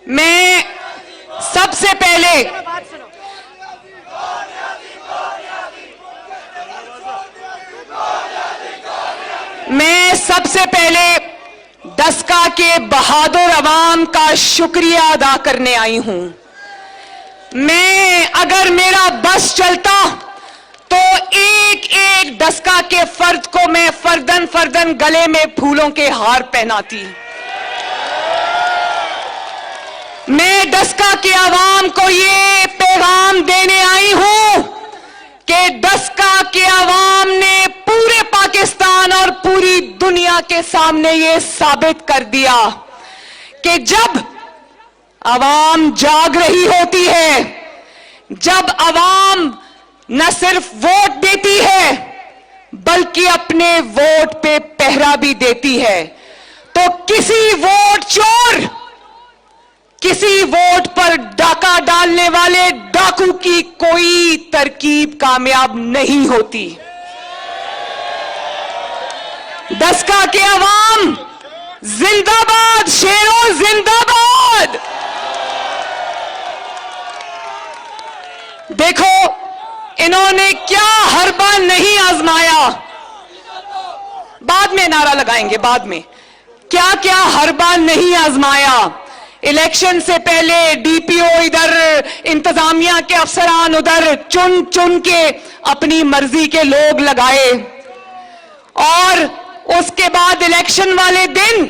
میں سب سے پہلے دسکا کے بہادر عوام کا شکریہ ادا کرنے آئی ہوں۔ اگر میرا بس چلتا تو ایک ایک دسکا کے فرد کو میں فردن گلے میں پھولوں کے ہار پہناتی۔ میں دسکا کے عوام کو یہ پیغام دینے آئی ہوں کہ دسکا کے عوام نے پورے پاکستان اور پوری دنیا کے سامنے یہ ثابت کر دیا کہ جب عوام جاگ رہی ہوتی ہے، جب عوام نہ صرف ووٹ دیتی ہے بلکہ اپنے ووٹ پہ پہرا بھی دیتی ہے، تو کسی ووٹ چور، کسی ووٹ پر ڈاکہ ڈالنے والے ڈاکو کی کوئی ترکیب کامیاب نہیں ہوتی۔ دسکا کے عوام زندہ باد، شیروں زندہ باد۔ دیکھو انہوں نے کیا حربہ نہیں آزمایا، بعد میں نعرہ لگائیں گے، بعد میں کیا حربہ نہیں آزمایا۔ الیکشن سے پہلے ڈی پی او ادھر، انتظامیہ کے افسران ادھر، چن کے اپنی مرضی کے لوگ لگائے، اور اس کے بعد الیکشن والے دن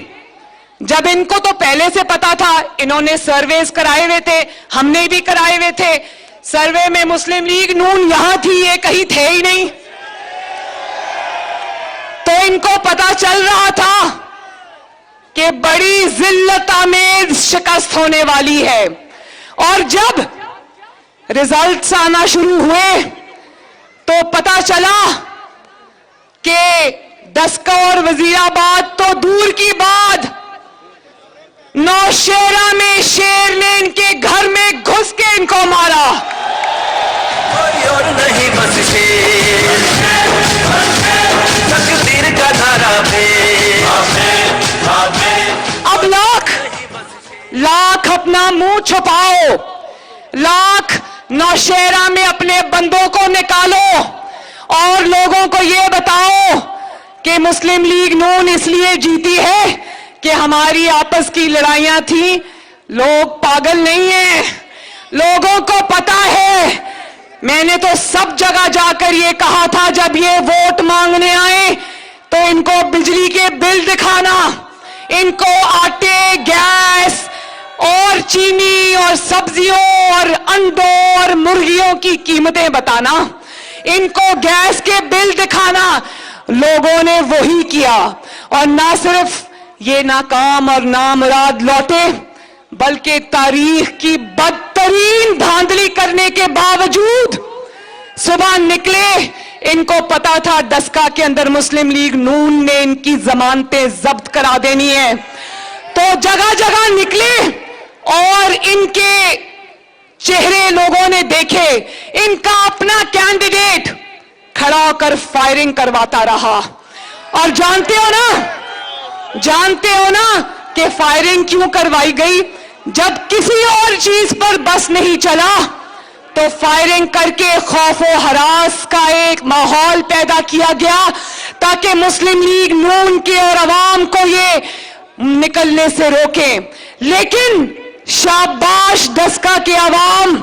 جب ان کو تو پہلے سے پتا تھا، انہوں نے سرویز کرائے ہوئے تھے، ہم نے بھی کرائے ہوئے تھے، سروے میں مسلم لیگ نون یہاں تھی، یہ کہیں تھے ہی نہیں، تو ان کو پتا چل رہا تھا کہ بڑی ذلت آمیز شکست ہونے والی ہے۔ اور جب ریزلٹس آنا شروع ہوئے تو پتا چلا کہ دسکا اور وزیر آباد تو دور کی بات، نوشہرہ میں شیر نے ان کے گھر میں گھس کے ان کو مارا۔ کوئی اور نہیں بس شیر، تقدیر کا دھارا پہ۔ اب لاکھ اپنا منہ چھپاؤ، لاکھ نوشہرہ میں اپنے بندوں کو نکالو اور لوگوں کو یہ بتاؤ کہ مسلم لیگ نون اس لیے جیتی ہے کہ ہماری آپس کی لڑائیاں تھیں۔ لوگ پاگل نہیں ہیں، لوگوں کو پتا ہے۔ میں نے تو سب جگہ جا کر یہ کہا تھا جب یہ ووٹ مانگنے آئے تو ان کو بجلی کے بل دکھانا، ان کو آٹے، گیس اور چینی اور سبزیوں اور انڈوں اور مرغیوں کی قیمتیں بتانا، ان کو گیس کے بل دکھانا۔ لوگوں نے وہی کیا، اور نہ صرف یہ ناکام اور نامراد لوٹے بلکہ تاریخ کی بدترین دھاندلی کرنے کے باوجود صبح نکلے۔ ان کو پتا تھا دسکا کے اندر مسلم لیگ نون نے ان کی ضمانتیں ضبط کرا دینی ہے، تو جگہ جگہ نکلے اور ان کے چہرے لوگوں نے دیکھے، ان کا اپنا کینڈیڈیٹ کھڑا ہو کر فائرنگ کرواتا رہا۔ اور جانتے ہو نا کہ فائرنگ کیوں کروائی گئی؟ جب کسی اور چیز پر بس نہیں چلا تو فائرنگ کر کے خوف و ہراس کا ایک ماحول پیدا کیا گیا تاکہ مسلم لیگ نون کے اور عوام کو یہ نکلنے سے روکیں۔ لیکن شاباش دسکا کے عوام،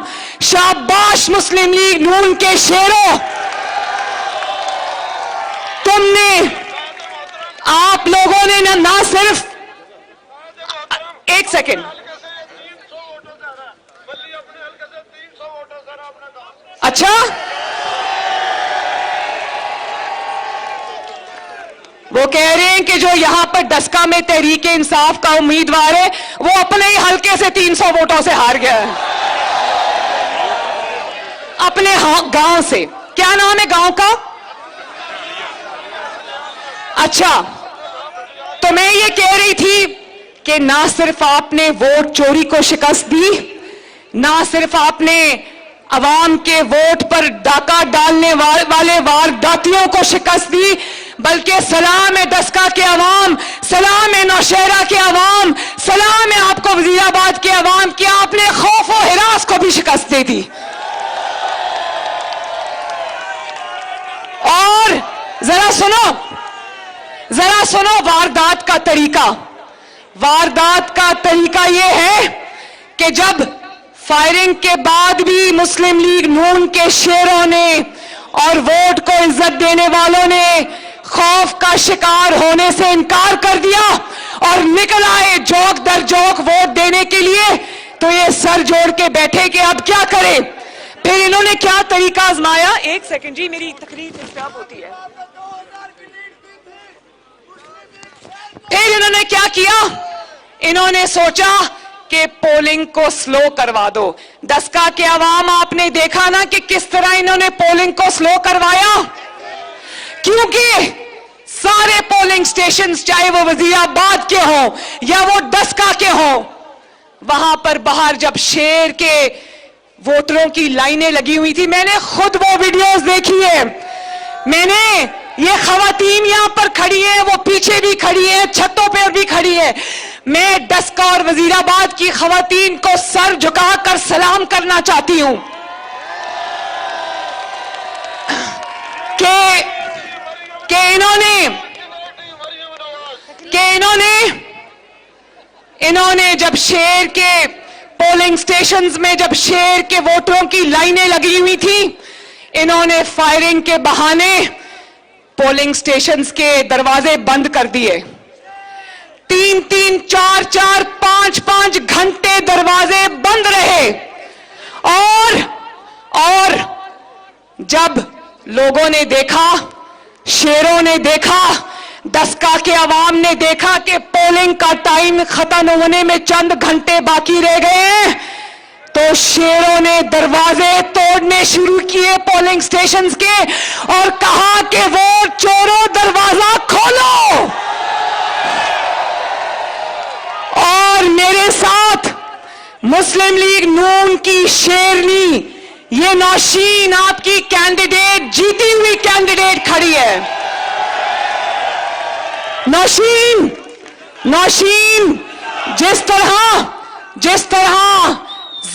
شاباش مسلم لیگ نون کے شیروں، تم نے، آپ لوگوں نے نہ صرف، ایک سیکنڈ، اچھا وہ کہہ رہے ہیں کہ جو یہاں پر دسکا میں تحریک انصاف کا امیدوار ہے وہ اپنے ہی حلقے سے 300 ووٹوں سے ہار گیا ہے، اپنے گاؤں سے۔ کیا نام ہے گاؤں کا؟ اچھا، تو میں یہ کہہ رہی تھی کہ نہ صرف آپ نے ووٹ چوری کو شکست دی، نہ صرف آپ نے عوام کے ووٹ پر ڈاکہ ڈالنے والے وارداتیوں کو شکست دی، بلکہ سلام ہے دسکا کے عوام، سلام ہے نوشہرہ کے عوام، سلام ہے آپ کو وزیر آباد کے عوام کی آپ نے خوف و ہراس کو بھی شکست دے دی. اور ذرا سنو واردات کا طریقہ یہ ہے کہ جب فائرنگ کے بعد بھی مسلم لیگ نون کے شیروں نے اور ووٹ کو عزت دینے والوں نے خوف کا شکار ہونے سے انکار کر دیا اور نکل آئے جوک در جوک ووٹ دینے کے لیے، تو یہ سر جوڑ کے بیٹھے کہ اب کیا کرے. پھر انہوں نے کیا طریقہ آزمایا؟ ایک سیکنڈ جی، میری تقریر ڈسٹرب ہوتی ہے. پھر انہوں نے کیا کیا؟ انہوں نے سوچا کہ پولنگ کو سلو کروا دو. دسکا کے عوام آپ نے دیکھا نا کہ کس طرح انہوں نے پولنگ کو سلو کروایا، کیونکہ سارے پولنگ سٹیشنز چاہے وہ وزیر آباد کے ہوں یا وہ دسکا کے ہوں، وہاں پر باہر جب شیر کے ووٹروں کی لائنیں لگی ہوئی تھی، میں نے خود وہ ویڈیوز دیکھی ہے. میں نے یہ خواتین یہاں پر کھڑی ہیں، وہ پیچھے بھی کھڑی ہیں، چھتوں پر بھی کھڑی ہیں. میں دسکا اور وزیر آباد کی خواتین کو سر جھکا کر سلام کرنا چاہتی ہوں کہ انہوں نے جب شیر کے پولنگ سٹیشنز میں جب شیر کے ووٹروں کی لائنیں لگی ہوئی تھی، انہوں نے فائرنگ کے بہانے پولنگ سٹیشنز کے دروازے بند کر دیے. 3 4 5 گھنٹے دروازے بند رہے. اور جب لوگوں نے دیکھا، شیروں نے دیکھا، دسکا کے عوام نے دیکھا کہ پولنگ کا ٹائم ختم ہونے میں چند گھنٹے باقی رہ گئے ہیں، تو شیروں نے دروازے توڑنے شروع کیے پولنگ سٹیشنز کے اور کہا کہ ووٹ چوروں دروازہ کھولو. اور میرے ساتھ مسلم لیگ نون کی شیرنی، یہ نوشین آپ کی کینڈیڈیٹ، جیتی ہوئی کینڈیڈیٹ کھڑی ہے. نوشین جس طرح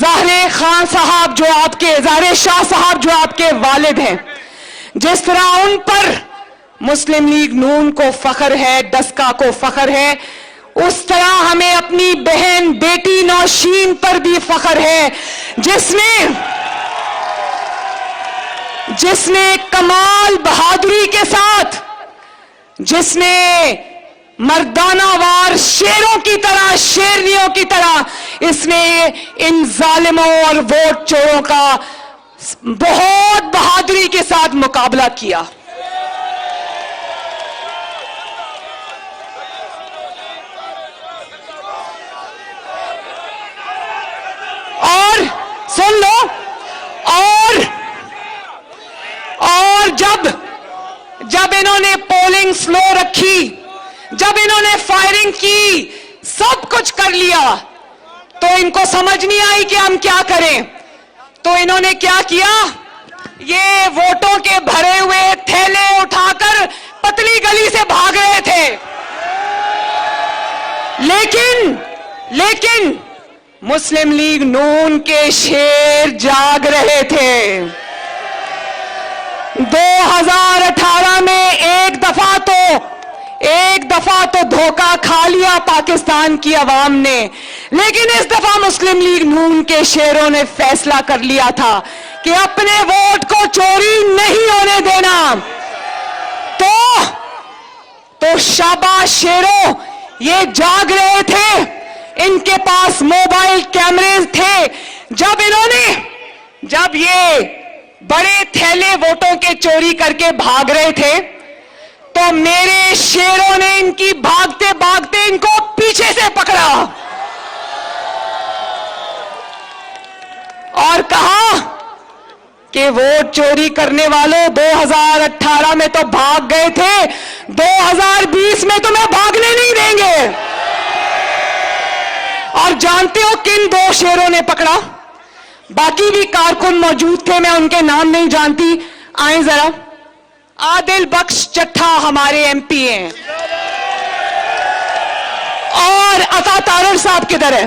ظاہر خان صاحب ظاہر شاہ صاحب جو آپ کے والد ہیں، جس طرح ان پر مسلم لیگ نون کو فخر ہے، دسکا کو فخر ہے، اس طرح ہمیں اپنی بہن بیٹی نوشین پر بھی فخر ہے، جس نے کمال بہادری کے ساتھ، جس نے مردانہ وار شیروں کی طرح، شیرنیوں کی طرح اس نے ان ظالموں اور ووٹ چوروں کا بہت بہادری کے ساتھ مقابلہ کیا. اور سن لو، اور جب انہوں نے پولنگ سلو رکھی، جب انہوں نے فائرنگ کی، سب کچھ کر لیا، تو ان کو سمجھ نہیں آئی کہ ہم کیا کریں. تو انہوں نے کیا کیا؟ یہ ووٹوں کے بھرے ہوئے تھیلے اٹھا کر پتلی گلی سے بھاگ رہے تھے. لیکن مسلم لیگ نون کے شیر جاگ رہے تھے. 2018 میں ایک دفعہ تو دھوکہ کھا لیا پاکستان کی عوام نے، لیکن اس دفعہ مسلم لیگ نون کے شیروں نے فیصلہ کر لیا تھا کہ اپنے ووٹ کو چوری نہیں ہونے دینا. تو شاباش شیروں، یہ جاگ رہے تھے، ان کے پاس موبائل کیمرے تھے. جب یہ بڑے تھیلے ووٹوں کے چوری کر کے بھاگ رہے تھے، تو میرے شیروں نے ان کی بھاگتے بھاگتے ان کو پیچھے سے پکڑا اور کہا کہ ووٹ چوری کرنے والوں 2018 میں تو بھاگ گئے تھے، 2020 میں تمہیں بھاگنے نہیں دیں گے. اور جانتے ہو کن 2 شیروں نے پکڑا؟ باقی بھی کارکن موجود تھے، میں ان کے نام نہیں جانتی. آئیں ذرا. عادل بخش چٹھا ہمارے ایم پی ہیں، اور عطا تارڑ صاحب کدھر ہے؟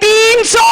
300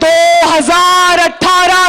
2018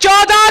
14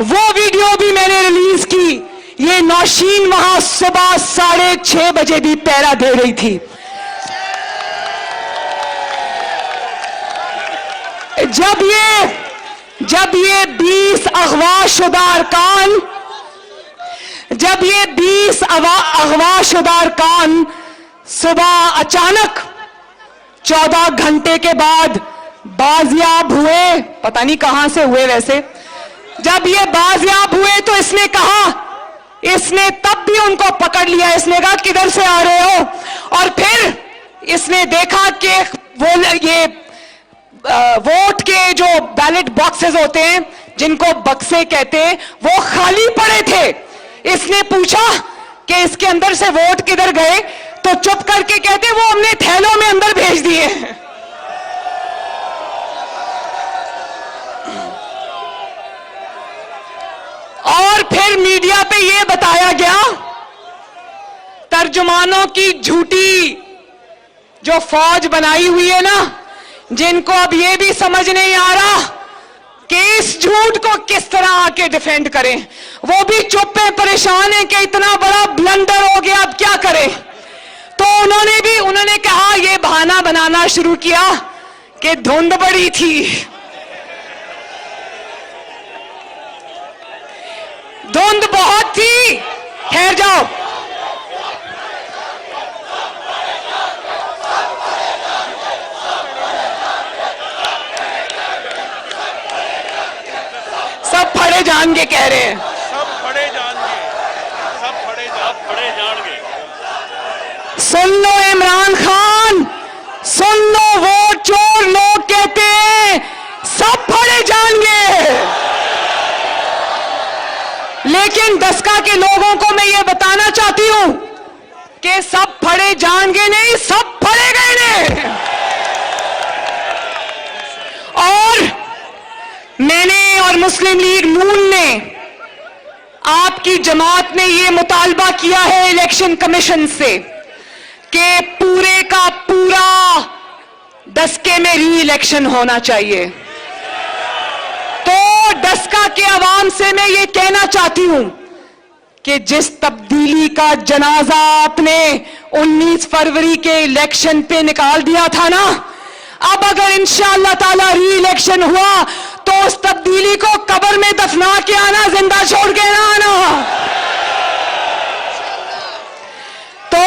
وہ ویڈیو بھی میں نے ریلیز کی. یہ نوشین وہاں صبح 6:30 بجے بھی پہرا دے رہی تھی. جب یہ 20 اغوا شدہ ارکان صبح اچانک 14 گھنٹے کے بعد بازیاب ہوئے، پتہ نہیں کہاں سے ہوئے ویسے، جب یہ بازیاب ہوئے تو اس نے کہا، اس نے تب بھی ان کو پکڑ لیا. اس نے کہا کدھر سے آ رہے ہو؟ اور پھر اس نے دیکھا کہ یہ ووٹ کے جو بیلٹ باکسز ہوتے ہیں جن کو بکسے کہتے ہیں وہ خالی پڑے تھے. اس نے پوچھا کہ اس کے اندر سے ووٹ کدھر گئے؟ تو چپ کر کے کہتے وہ ہم نے تھیلوں میں اندر بھیج دیے. اور پھر میڈیا پہ یہ بتایا گیا، ترجمانوں کی جھوٹی جو فوج بنائی ہوئی ہے نا، جن کو اب یہ بھی سمجھ نہیں آ رہا کہ اس جھوٹ کو کس طرح آ کے ڈیفینڈ کریں. وہ بھی چپ ہیں، پریشان ہیں کہ اتنا بڑا بلنڈر ہو گیا، اب کیا کریں. تو انہوں نے کہا، یہ بہانہ بنانا شروع کیا کہ دھند بڑی تھی. دھند بہت تھی. ٹھہر جاؤ. سب پھڑے جان کے کہہ رہے ہیں. سن لو عمران خان، سن لو، ووٹ چور لوگ کہتے ہیں سب پھڑے جان گے. لیکن دسکا کے لوگوں کو میں یہ بتانا چاہتی ہوں کہ سب پھڑے جان گے نہیں، سب پھڑے گئے نے. اور میں نے اور مسلم لیگ نون نے، آپ کی جماعت نے یہ مطالبہ کیا ہے الیکشن کمیشن سے کہ پورے کا پورا ڈسکے میں ری الیکشن ہونا چاہیے. تو ڈسکا کے عوام سے میں یہ کہنا چاہتی ہوں کہ جس تبدیلی کا جنازہ آپ نے 19 فروری کے الیکشن پہ نکال دیا تھا نا، اب اگر انشاءاللہ تعالی ری الیکشن ہوا تو اس تبدیلی کو قبر میں دفنا کے آنا، زندہ چھوڑ کے نہ آنا. تو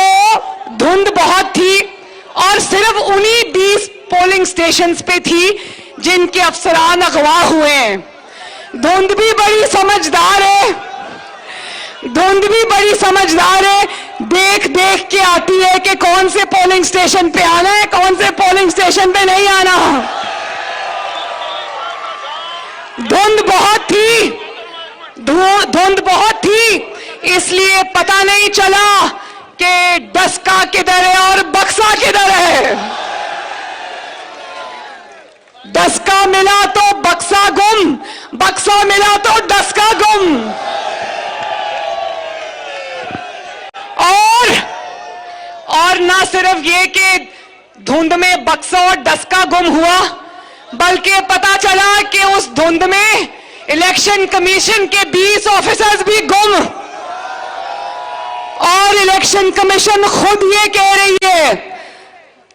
دھند بہت تھی اور صرف انہی 20 پولنگ سٹیشنز پہ تھی جن کے افسران اغوا ہوئے ہیں. دھند بھی بڑی سمجھدار ہے، دھند بھی بڑی سمجھدار ہے. دیکھ دیکھ کے آتی ہے کہ کون سے پولنگ سٹیشن پہ آنا ہے، کون سے پولنگ سٹیشن پہ نہیں آنا. دھند بہت تھی اس لیے پتہ نہیں چلا کہ ڈسکا کدھر ہے اور بکسا کدھر ہے. ڈسکا ملا تو بکسا گم، بکسا ملا تو ڈسکا گم. اور نہ صرف یہ کہ دھند میں بکسا اور ڈسکا گم ہوا، بلکہ پتا چلا کہ اس دھند میں الیکشن کمیشن کے 20 آفیسرز بھی گم. اور الیکشن کمیشن خود یہ کہہ رہی ہے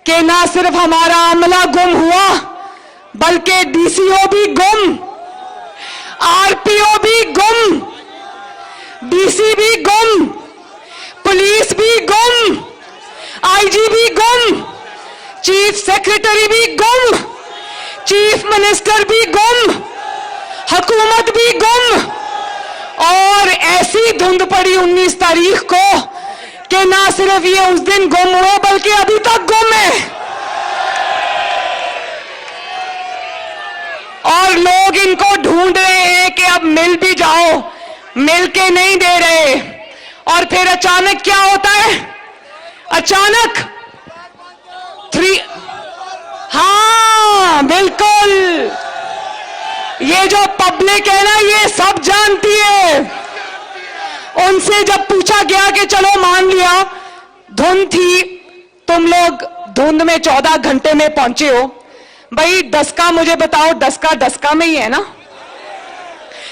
کہ نہ صرف ہمارا عملہ گم ہوا بلکہ ڈی سی او بھی گم، آر پی او بھی گم، ڈی سی بھی گم، پولیس بھی گم، آئی جی بھی گم، چیف سیکریٹری بھی گم، چیف منسٹر بھی گم، حکومت بھی گم. اور ایسی دھند پڑی 19 تاریخ کو کہ نہ صرف یہ اس دن گم ہوئے بلکہ ابھی تک گم ہے. اور لوگ ان کو ڈھونڈ رہے ہیں کہ اب مل بھی جاؤ، مل کے نہیں دے رہے. اور پھر اچانک کیا ہوتا ہے؟ اچانک ہاں بالکل، یہ جو پبلک ہے نا یہ سب جانتی ہے. ان سے جب پوچھا گیا کہ چلو مان لیا دھند تھی، تم لوگ دھند میں 14 گھنٹے میں پہنچے ہو، بھائی ڈسکا مجھے بتاؤ، ڈسکا میں ہی ہے نا؟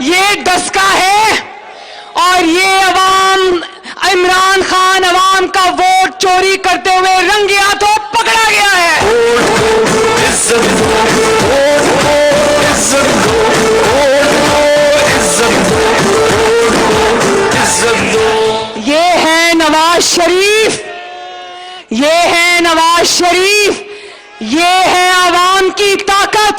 یہ ڈسکا ہے اور یہ عوام، عمران خان عوام کا ووٹ چوری کرتے ہوئے رنگے ہاتھوں پکڑا گیا ہے. عزت دو، ووٹ کو عزت دو، ووٹ کو عزت دو، ووٹ کو عزت دو. یہ ہے نواز شریف، یہ ہے نواز شریف، یہ ہے عوام کی طاقت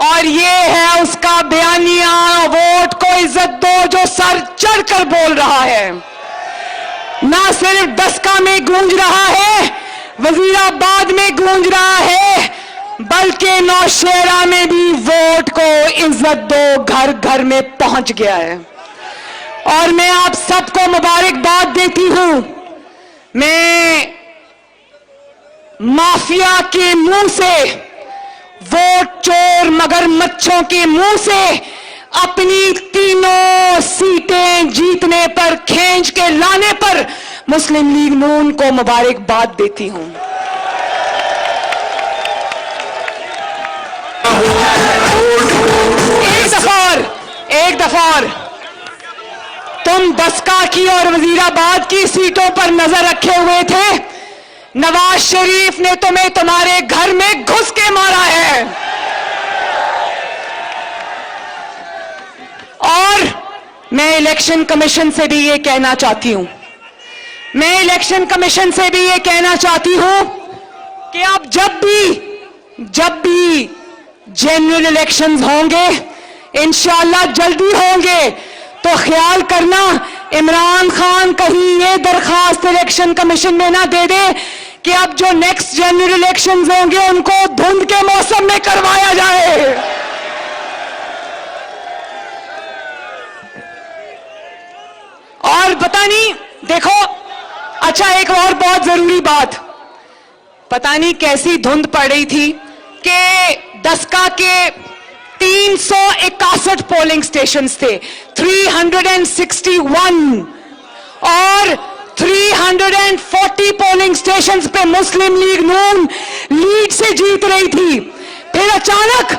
اور یہ ہے اس کا بیانیہ ووٹ کو عزت دو جو سر چڑھ کر بول رہا ہے. نہ صرف ڈسکا میں گونج رہا ہے، وزیر آباد میں گونج رہا ہے، بلکہ نوشہرہ میں بھی ووٹ کو عزت دو گھر گھر میں پہنچ گیا ہے. اور میں آپ سب کو مبارکباد دیتی ہوں. میں مافیا کے منہ سے، ووٹ چور مگر مچھوں کے منہ سے اپنی تینوں سیٹیں جیتنے پر، کھینچ کے لانے پر مسلم لیگ نون کو مبارکباد دیتی ہوں. ایک دفعہ اور تم ڈسکا کی اور وزیر آباد کی سیٹوں پر نظر رکھے ہوئے تھے. نواز شریف نے تمہیں تمہارے گھر میں گھس کے مارا ہے. اور میں الیکشن کمیشن سے بھی یہ کہنا چاہتی ہوں، میں الیکشن کمیشن سے بھی یہ کہنا چاہتی ہوں کہ اب جب بھی جنرل الیکشنز ہوں گے، انشاءاللہ جلدی ہوں گے، تو خیال کرنا عمران خان کہیں یہ درخواست الیکشن کمیشن میں نہ دے دے کہ اب جو نیکسٹ جنرل الیکشنز ہوں گے ان کو دھند کے موسم میں کروایا جائے. اور پتہ نہیں، دیکھو، اچھا ایک اور بہت ضروری بات، پتہ نہیں کیسی دھند پڑ رہی تھی کہ ڈسکا کے 361 پولنگ سٹیشنز تھے، 361، اور 340 پولنگ سٹیشنز پہ مسلم لیگ نون لیڈ سے جیت رہی تھی. پھر اچانک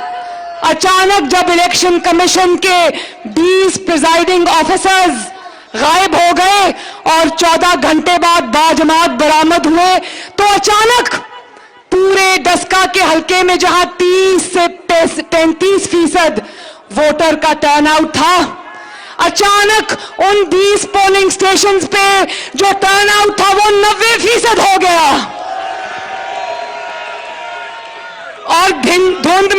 جب الیکشن کمیشن کے 20 پریزائڈنگ آفیسرز غائب ہو گئے اور 14 گھنٹے بعد باجماعت برآمد ہوئے، تو اچانک پورے ڈسکا کے حلقے میں جہاں 30 سے 35% ووٹر کا ٹرن آؤٹ تھا، اچانک ان 20 پولنگ سٹیشنز پہ جو ٹرن آؤٹ تھا وہ 90% ہو گیا. اور دھند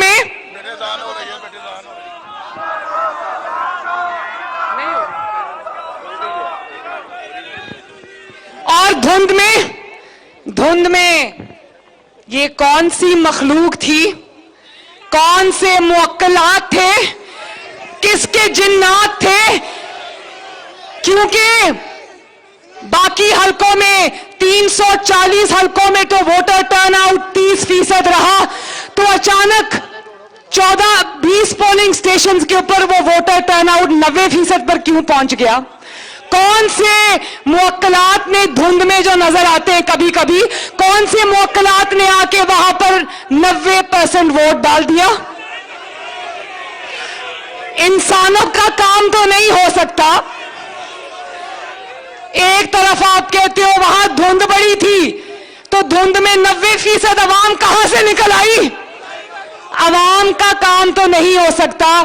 میں دھند میں یہ کون سی مخلوق تھی، کون سے موکلات تھے، کس کے جنات تھے؟ کیونکہ باقی حلقوں میں 340 حلقوں میں تو ووٹر ٹرن آؤٹ 30% رہا، تو اچانک 20 پولنگ سٹیشنز کے اوپر وہ ووٹر ٹرن آؤٹ 90% پر کیوں پہنچ گیا؟ کون سے موکلات نے دھند میں جو نظر آتے ہیں کبھی کبھی، کون سے موکلات نے آ کے وہاں پر 90% ووٹ ڈال دیا؟ انسانوں کا کام تو نہیں ہو سکتا. ایک طرف آپ کہتے ہو وہاں دھند بڑی تھی، تو دھند میں 90% عوام کہاں سے نکل آئی؟ عوام کا کام تو نہیں ہو سکتا،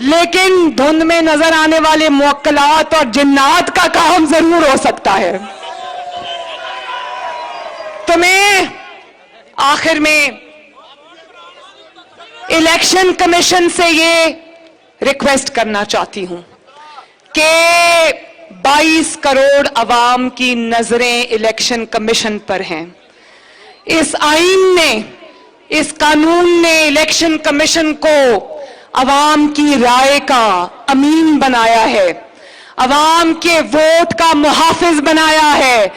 لیکن دھند میں نظر آنے والے موکلات اور جنات کا کام ضرور ہو سکتا ہے. تو میں آخر میں الیکشن کمیشن سے یہ ریکویسٹ کرنا چاہتی ہوں کہ 22 کروڑ عوام کی نظریں الیکشن کمیشن پر ہیں. اس آئین نے، اس قانون نے الیکشن کمیشن کو عوام کی رائے کا امین بنایا ہے، عوام کے ووٹ کا محافظ بنایا ہے،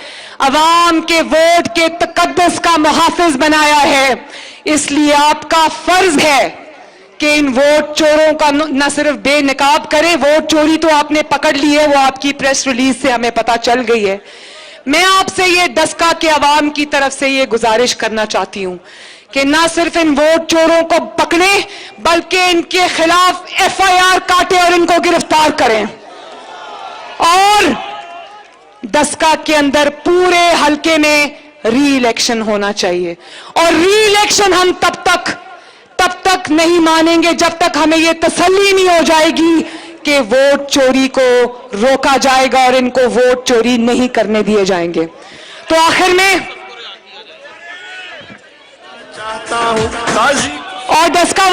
عوام کے ووٹ کے تقدس کا محافظ بنایا ہے. اس لیے آپ کا فرض ہے کہ ان ووٹ چوروں کا نہ صرف بے نقاب کرے، ووٹ چوری تو آپ نے پکڑ لی ہے، وہ آپ کی پریس ریلیز سے ہمیں پتہ چل گئی ہے. میں آپ سے یہ ڈسکا کے عوام کی طرف سے یہ گزارش کرنا چاہتی ہوں کہ نہ صرف ان ووٹ چوروں کو پکڑیں بلکہ ان کے خلاف FIR کاٹیں اور ان کو گرفتار کریں. اور دسکا کے اندر پورے حلقے میں ری الیکشن ہونا چاہیے. اور ری الیکشن ہم تب تک نہیں مانیں گے جب تک ہمیں یہ تسلی نہیں ہو جائے گی کہ ووٹ چوری کو روکا جائے گا اور ان کو ووٹ چوری نہیں کرنے دیے جائیں گے. تو آخر میں اور دسکا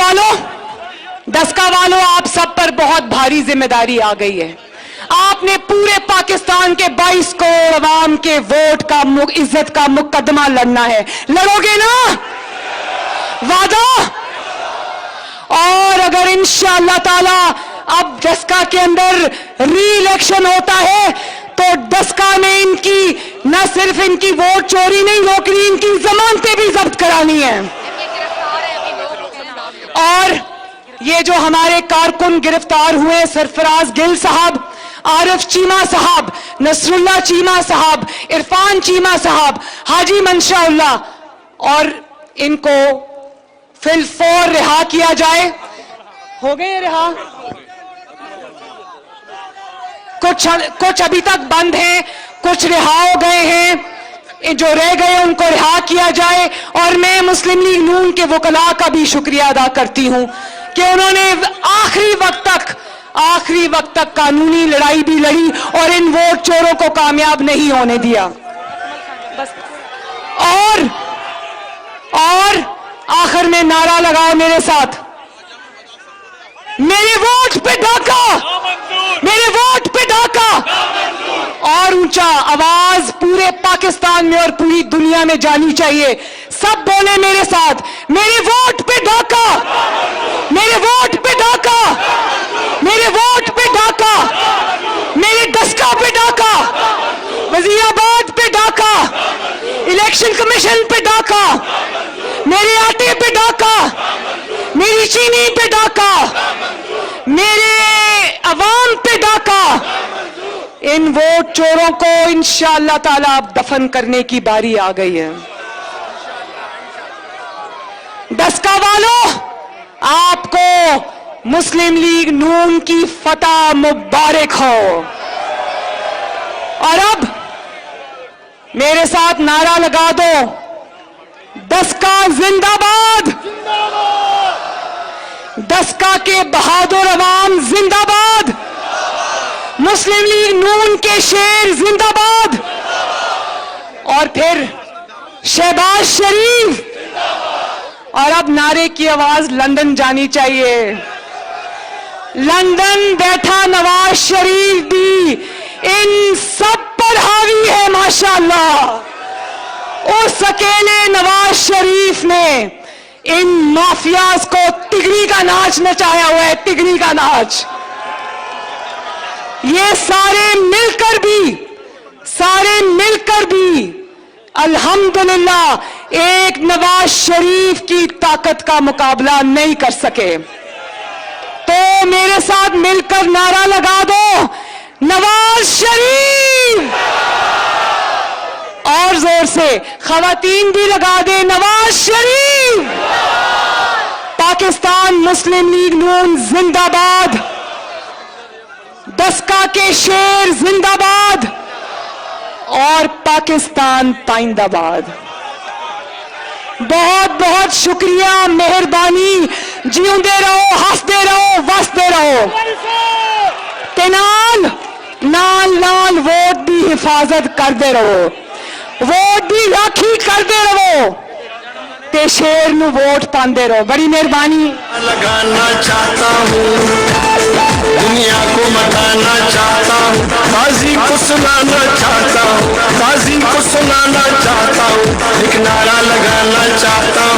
والوں آپ سب پر بہت بھاری ذمہ داری آ گئی ہے. آپ نے پورے پاکستان کے 22 کروڑ عوام کے ووٹ کا عزت کا مقدمہ لڑنا ہے. لڑو گے نا؟ وعدہ؟ اور اگر انشاءاللہ تعالی اب دسکا کے اندر ری الیکشن ہوتا ہے تو دسکا میں ان کی نہ صرف ان کی ووٹ چوری نہیں روکنی، ان کی ضمانتیں بھی ضبط کرانی ہیں. اور یہ جو ہمارے کارکن گرفتار ہوئے، سرفراز گل صاحب، عارف چیمہ صاحب، نصر اللہ چیمہ صاحب، عرفان چیمہ صاحب، حاجی منشاء اللہ، اور ان کو فی الفور رہا کیا جائے. ہو گئے رہا؟ کچھ ابھی تک بند ہیں، کچھ رہا ہو گئے ہیں. جو رہ گئے ان کو رہا کیا جائے. اور میں مسلم لیگ نون کے وکلاء کا بھی شکریہ ادا کرتی ہوں کہ انہوں نے آخری وقت تک قانونی لڑائی بھی لڑی اور ان ووٹ چوروں کو کامیاب نہیں ہونے دیا. اور آخر میں نعرہ لگاؤ میرے ساتھ، میرے ووٹ پہ ڈاکہ، میرے ووٹ پہ ڈاکہ. اور اونچا آواز پورے پاکستان میں اور پوری دنیا میں جانی چاہیے. سب بولے میرے ساتھ، میرے ووٹ پہ ڈاکہ، میرے ووٹ پہ ڈاکہ، میرے ووٹ پہ ڈاکہ، میرے دسکا پہ ڈاکہ، وزیر آباد پہ ڈاکہ، الیکشن کمیشن پہ ڈاکہ، میرے آٹے پہ ڈاکہ، میری چینی پہ ڈاکہ، میرے عوام پہ ڈاکہ. ان ووٹ چوروں کو انشاءاللہ تعالی اب دفن کرنے کی باری آ گئی ہے. دسکا والوں، آپ کو مسلم لیگ نون کی فتح مبارک ہو. اور اب میرے ساتھ نعرہ لگا دو، دسکا زندہ باد، دسکا کے بہادر عوام زندہ باد، مسلم لیگ نون کے شیر زندہ باد. اور پھر شہباز شریف. اور اب نعرے کی آواز لندن جانی چاہیے. لندن بیٹھا نواز شریف بھی ان سب پر حاوی ہے ماشاءاللہ. اس اکیلے نواز شریف نے ان مافیاز کو تگری کا ناچ نچایا ہوا ہے، تگری کا ناچ. یہ سارے مل کر بھی الحمدللہ ایک نواز شریف کی طاقت کا مقابلہ نہیں کر سکے. تو میرے ساتھ مل کر نعرہ لگا دو، نواز شریف. اور زور سے خواتین بھی لگا دے، نواز شریف. پاکستان مسلم لیگ نون زندہ باد، دسکا کے شیر زندہ باد، اور پاکستان پائندہ باد. بہت بہت شکریہ، مہربانی. جیوندے رہو، ہنستے رہو، وستے رہو. نال ووٹ بھی حفاظت کرتے رہو، ووٹ بھی راکھی کرتے رہو تے شیر نو ووٹ پاندے رہو. بڑی مہربانی. لگانا چاہتا ہوں، دنیا کو مٹانا چاہتا ہوں، قاضی کو سنانا چاہتا ہوں، قاضی کو سنانا چاہتا ہوں، ایک نعرہ لگانا چاہتا